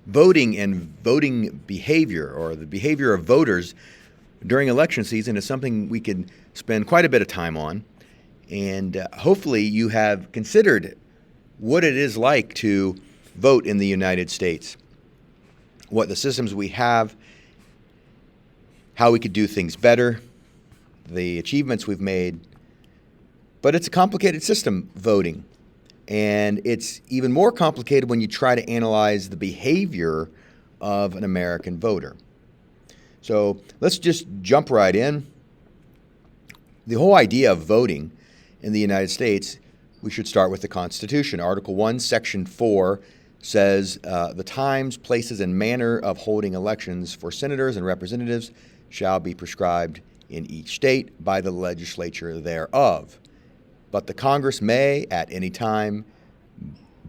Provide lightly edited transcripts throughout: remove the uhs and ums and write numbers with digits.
voting and voting behavior, or the behavior of voters during election season, is something we can spend quite a bit of time on. And hopefully you have considered what it is like to vote in the United States, what the systems we have, how we could do things better, the achievements we've made. But it's a complicated system, voting. And it's even more complicated when you try to analyze the behavior of an American voter. So let's just jump right in. The whole idea of voting in the United States, we should start with the Constitution. Article 1, Section 4 says the times, places, and manner of holding elections for senators and representatives shall be prescribed in each state by the legislature thereof. But the Congress may, at any time,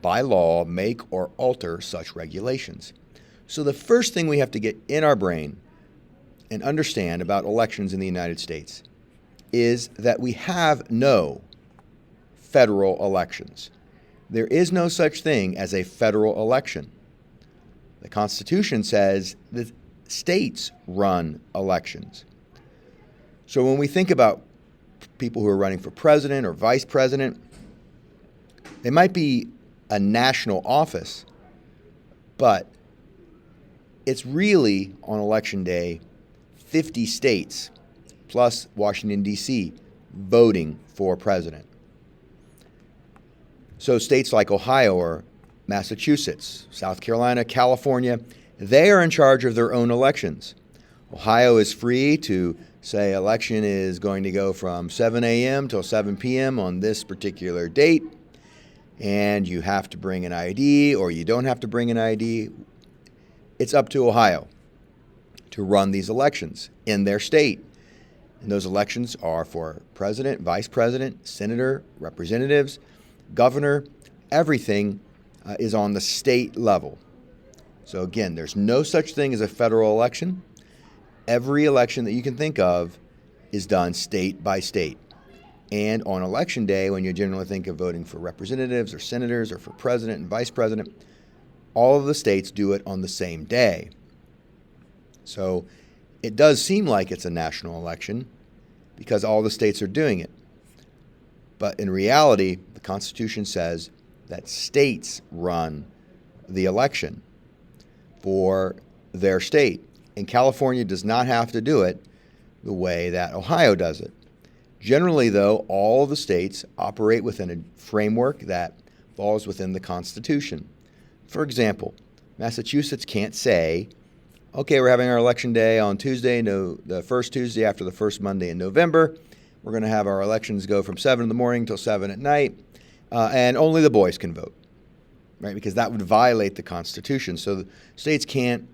by law, make or alter such regulations. So the first thing we have to get in our brain and understand about elections in the United States is that we have no federal elections. There is no such thing as a federal election. The Constitution says that states run elections. So when we think about people who are running for president or vice president, they might be a national office, but it's really, on election day, 50 states plus Washington, D.C., voting for president. So states like Ohio or Massachusetts, South Carolina, California, they are in charge of their own elections. Ohio is free to say election is going to go from 7 a.m. till 7 p.m. on this particular date, and you have to bring an ID or you don't have to bring an ID. It's up to Ohio to run these elections in their state. And those elections are for president, vice president, senator, representatives, governor. Everything is on the state level. So again, there's no such thing as a federal election. Every election that you can think of is done state by state. And on election day, when you generally think of voting for representatives or senators or for president and vice president, all of the states do it on the same day. So it does seem like it's a national election because all the states are doing it. But in reality, the Constitution says that states run the election for their state. And California does not have to do it the way that Ohio does it. Generally, though, all the states operate within a framework that falls within the Constitution. For example, Massachusetts can't say, okay, we're having our election day on Tuesday, the first Tuesday after the first Monday in November. We're going to have our elections go from 7 in the morning till 7 at night, and only the boys can vote, right? Because that would violate the Constitution. So the states can't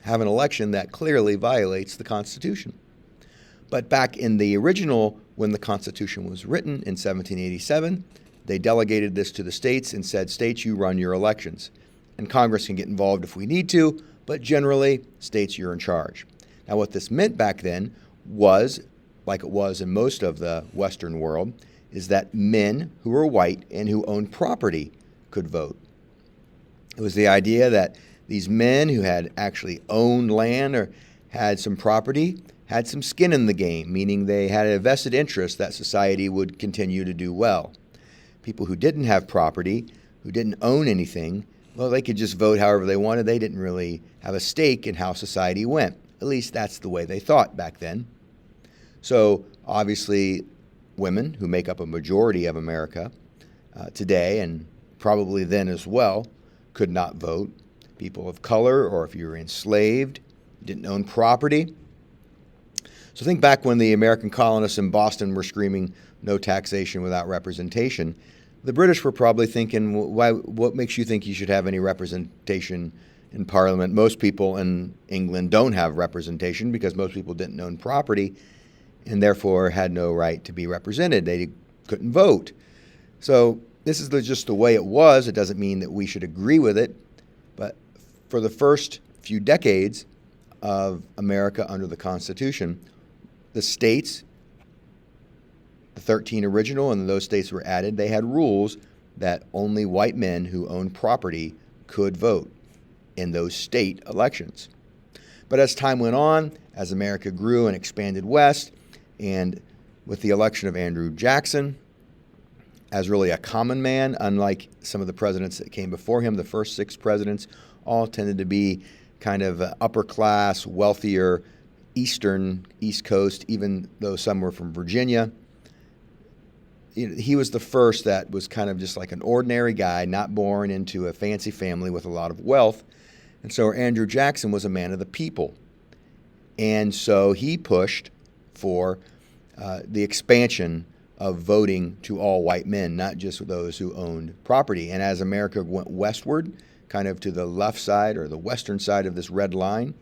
have an election that clearly violates the Constitution. But back in the original, when the Constitution was written in 1787, they delegated this to the states and said, states, you run your elections. And Congress can get involved if we need to, but generally, states, you're in charge. Now, what this meant back then was, like it was in most of the Western world, is that men who were white and who owned property could vote. It was the idea that these men who had actually owned land or had some property had some skin in the game, meaning they had a vested interest that society would continue to do well. People who didn't have property, who didn't own anything, well, they could just vote however they wanted. They didn't really have a stake in how society went. At least that's the way they thought back then. So obviously, women, who make up a majority of America today, and probably then as well, could not vote. People of color, or if you were enslaved, didn't own property. So think back when the American colonists in Boston were screaming, no taxation without representation. The British were probably thinking, what makes you think you should have any representation in Parliament? Most people in England don't have representation because most people didn't own property and therefore had no right to be represented. They couldn't vote. So this is just the way it was. It doesn't mean that we should agree with it. But for the first few decades of America under the Constitution, the states, the 13 original, and those states were added, they had rules that only white men who owned property could vote. in those state elections. But as time went on, as America grew and expanded west, and with the election of Andrew Jackson as really a common man, unlike some of the presidents that came before him, the first 6 presidents all tended to be kind of upper class, wealthier, East Coast, even though some were from Virginia. He was the first that was kind of just like an ordinary guy, not born into a fancy family with a lot of wealth. And so Andrew Jackson was a man of the people. And so he pushed for the expansion of voting to all white men, not just those who owned property. And as America went westward, kind of to the left side or the western side of this red line,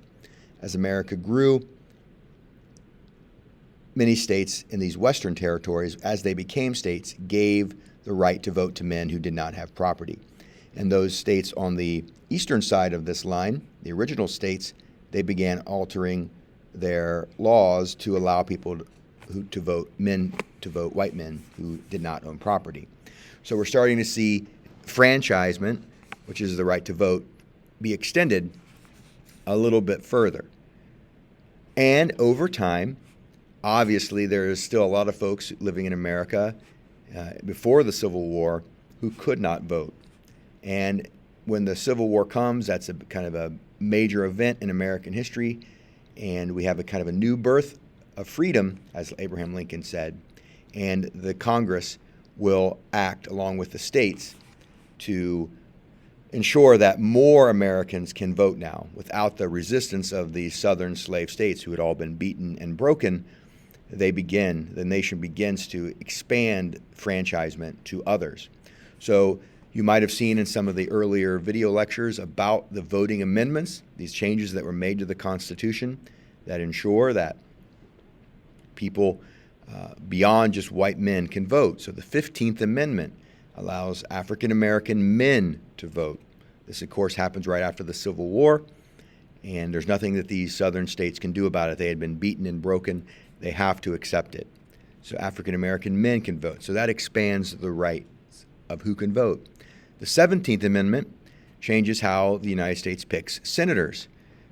as America grew, many states in these western territories, as they became states, gave the right to vote to men who did not have property. And those states on the eastern side of this line, the original states, they began altering their laws to allow people to vote, men to vote, white men who did not own property. So we're starting to see franchisement, which is the right to vote, be extended a little bit further. And over time, obviously, there is still a lot of folks living in America before the Civil War who could not vote. And when the Civil War comes, that's a kind of a major event in American history, and we have a kind of a new birth of freedom, as Abraham Lincoln said, and the Congress will act along with the states to ensure that more Americans can vote now without the resistance of the southern slave states who had all been beaten and broken. The nation begins to expand franchisement to others. So you might have seen in some of the earlier video lectures about the voting amendments, these changes that were made to the Constitution that ensure that people beyond just white men can vote. So the 15th Amendment allows African American men to vote. This, of course, happens right after the Civil War, and there's nothing that these southern states can do about it. They had been beaten and broken. They have to accept it. So African American men can vote. So that expands the rights of who can vote. The 17th Amendment changes how the United States picks senators.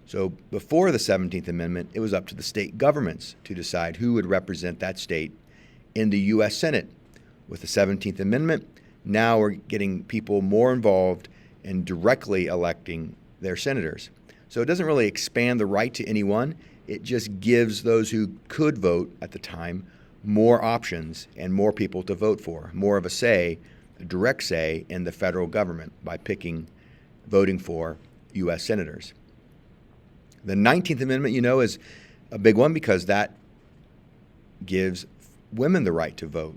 So before the 17th Amendment, it was up to the state governments to decide who would represent that state in the U.S. Senate. With the 17th Amendment, now we're getting people more involved in directly electing their senators. So it doesn't really expand the right to anyone. It just gives those who could vote at the time more options and more people to vote for, more of a say, a direct say in the federal government by voting for U.S. senators. The 19th Amendment, is a big one because that gives women the right to vote.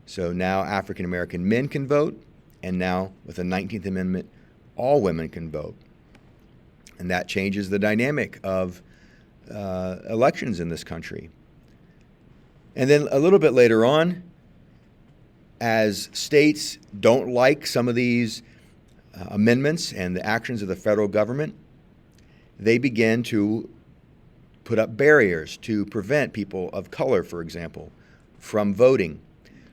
So now African American men can vote, and now with the 19th Amendment, all women can vote. And that changes the dynamic of elections in this country. And then a little bit later on, as states don't like some of these amendments and the actions of the federal government, they begin to put up barriers to prevent people of color, for example, from voting.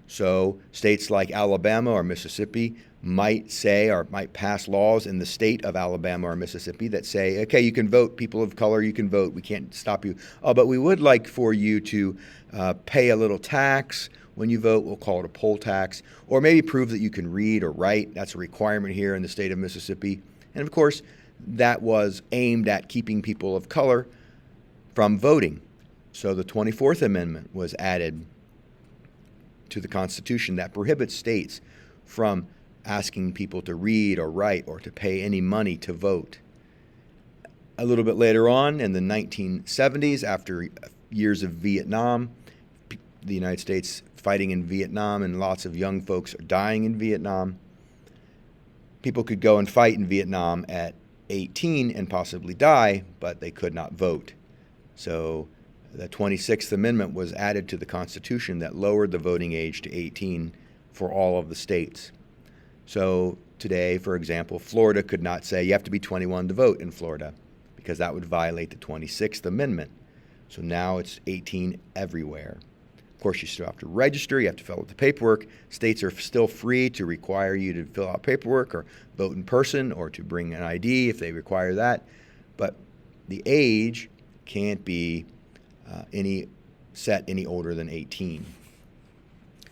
So states like Alabama or Mississippi might say or might pass laws in the state of Alabama or Mississippi that say, okay, you can vote, people of color, you can vote, we can't stop you. Oh, but we would like for you to pay a little tax when you vote. We'll call it a poll tax, or maybe prove that you can read or write. That's a requirement here in the state of Mississippi. And of course, that was aimed at keeping people of color from voting. So the 24th Amendment was added to the Constitution that prohibits states from asking people to read or write or to pay any money to vote. A little bit later on, in the 1970s, after years of Vietnam, the United States fighting in Vietnam, and lots of young folks are dying in Vietnam, people could go and fight in Vietnam at 18 and possibly die, but they could not vote. So the 26th Amendment was added to the Constitution that lowered the voting age to 18 for all of the states. So today, for example, Florida could not say you have to be 21 to vote in Florida because that would violate the 26th Amendment. So now it's 18 everywhere. course, you still have to register. You have to fill out the paperwork. States are still free to require you to fill out paperwork or vote in person or to bring an ID if they require that. But the age can't be set any older than 18.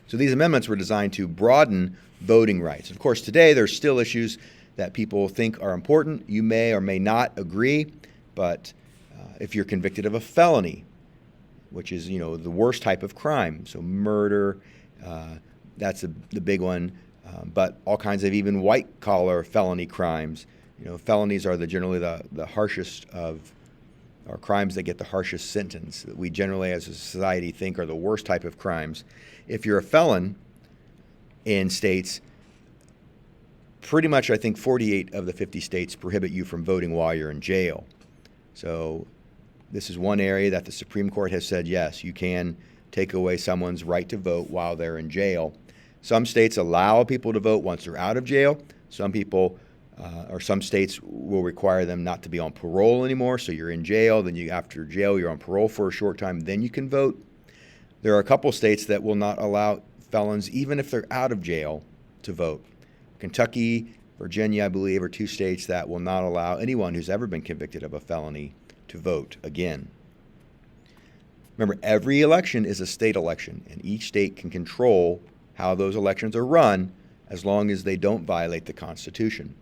So these amendments were designed to broaden voting rights. Of course, today there's still issues that people think are important. You may or may not agree, but if you're convicted of a felony, which is, the worst type of crime, so murder, that's the big one, but all kinds of even white-collar felony crimes. Felonies are generally the harshest of, or crimes that get the harshest sentence that we generally as a society think are the worst type of crimes. If you're a felon in states, pretty much I think 48 of the 50 states prohibit you from voting while you're in jail. So this is one area that the Supreme Court has said, yes, you can take away someone's right to vote while they're in jail. Some states allow people to vote once they're out of jail. Some states will require them not to be on parole anymore. So you're in jail, then after jail, you're on parole for a short time, then you can vote. There are a couple states that will not allow felons, even if they're out of jail, to vote. Kentucky, Virginia, I believe, are two states that will not allow anyone who's ever been convicted of a felony to vote again. Remember, every election is a state election, and each state can control how those elections are run as long as they don't violate the Constitution.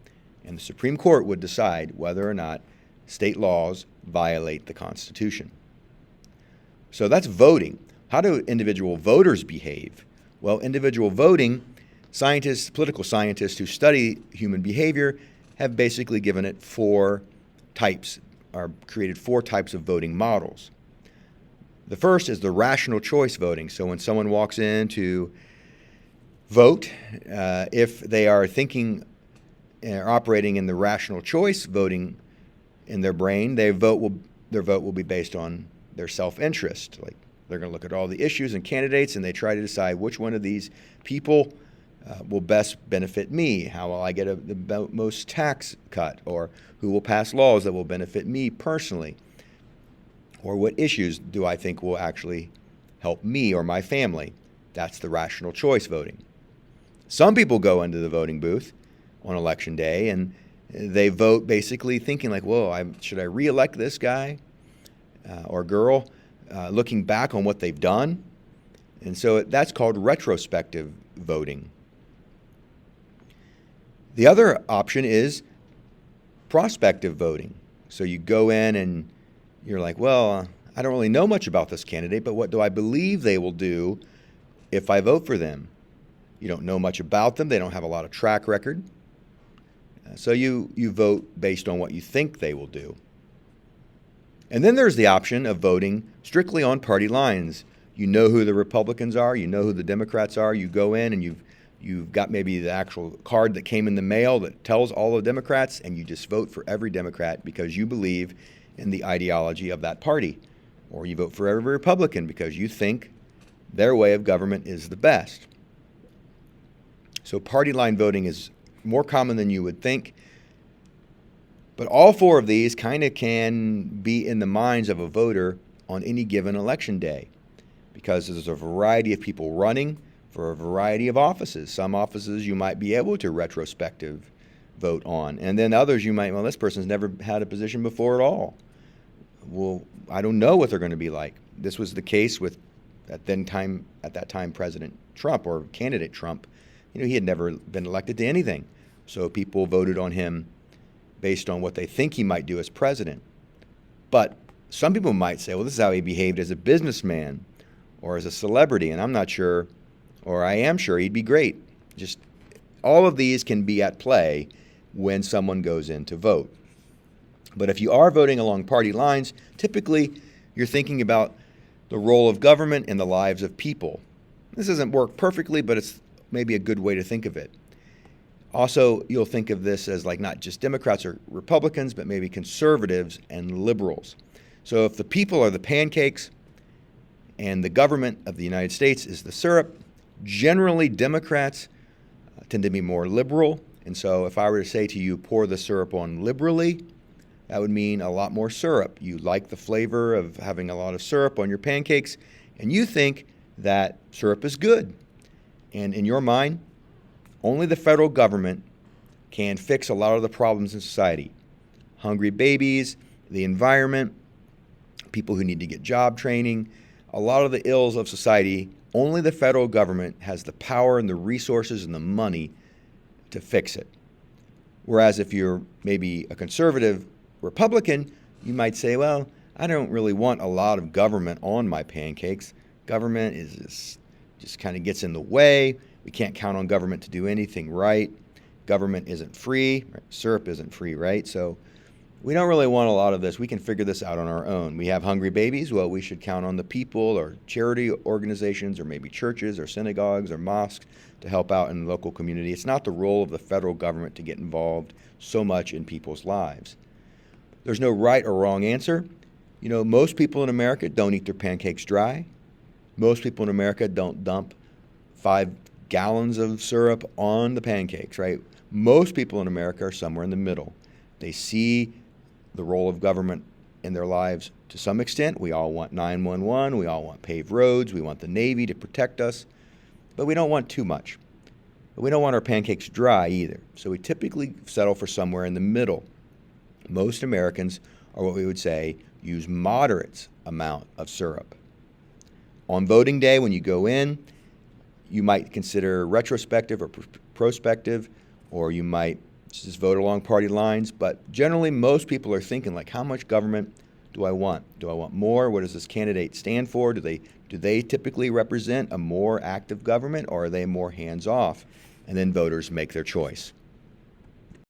And the Supreme Court would decide whether or not state laws violate the Constitution. So that's voting. How do individual voters behave? Well, individual voting, political scientists who study human behavior have basically given it created four types of voting models. The first is the rational choice voting. So when someone walks in to vote, if they are thinking or operating in the rational choice voting in their brain, their vote will be based on their self-interest. Like, they're going to look at all the issues and candidates, and they try to decide which one of these people will best benefit me. How will I get the most tax cut? Or who will pass laws that will benefit me personally? Or what issues do I think will actually help me or my family? That's the rational choice voting. Some people go into the voting booth on election day and they vote basically thinking like, whoa, should I re-elect this guy or girl, looking back on what they've done? And so that's called retrospective voting. The other option is prospective voting. So you go in and you're like, well, I don't really know much about this candidate, but what do I believe they will do if I vote for them? You don't know much about them. They don't have a lot of track record. So you vote based on what you think they will do. And then there's the option of voting strictly on party lines. You know who the Republicans are. You know who the Democrats are. You go in and you've got maybe the actual card that came in the mail that tells all the Democrats, and you just vote for every Democrat because you believe in the ideology of that party. Or you vote for every Republican because you think their way of government is the best. So party line voting is more common than you would think. But all four of these kind of can be in the minds of a voter on any given election day because there's a variety of people running for a variety of offices. Some offices you might be able to retrospective vote on, and then others you might, well, this person's never had a position before at all. Well, I don't know what they're going to be like. This was the case with at that time President Trump or candidate Trump. He had never been elected to anything. So people voted on him based on what they think he might do as president. But some people might say, well, this is how he behaved as a businessman or as a celebrity, and I'm not sure, or I am sure he'd be great. Just all of these can be at play when someone goes in to vote. But if you are voting along party lines, typically you're thinking about the role of government in the lives of people. This doesn't work perfectly, but it's maybe a good way to think of it. Also, you'll think of this as like not just Democrats or Republicans, but maybe conservatives and liberals. So if the people are the pancakes and the government of the United States is the syrup, generally Democrats tend to be more liberal. And so if I were to say to you, pour the syrup on liberally, that would mean a lot more syrup. You like the flavor of having a lot of syrup on your pancakes, and you think that syrup is good. And in your mind, only the federal government can fix a lot of the problems in society. Hungry babies, the environment, people who need to get job training, a lot of the ills of society, only the federal government has the power and the resources and the money to fix it. Whereas if you're maybe a conservative Republican, you might say, well, I don't really want a lot of government on my pancakes. Government is just kind of gets in the way. We can't count on government to do anything right. Government isn't free. Right? Syrup isn't free, right? So we don't really want a lot of this. We can figure this out on our own. We have hungry babies. Well, we should count on the people or charity organizations or maybe churches or synagogues or mosques to help out in the local community. It's not the role of the federal government to get involved so much in people's lives. There's no right or wrong answer. You know, most people in America don't eat their pancakes dry. Most people in America don't dump 5 gallons of syrup on the pancakes, right? Most people in America are somewhere in the middle. They see the role of government in their lives to some extent. We all want 911. We all want paved roads. We want the Navy to protect us. But we don't want too much. But we don't want our pancakes dry either. So we typically settle for somewhere in the middle. Most Americans are what we would say use moderate amount of syrup. On voting day, when you go in, you might consider retrospective or prospective, or you might just vote along party lines. But generally, most people are thinking, like, how much government do I want? Do I want more? What does this candidate stand for? Do they typically represent a more active government, or are they more hands-off? And then voters make their choice.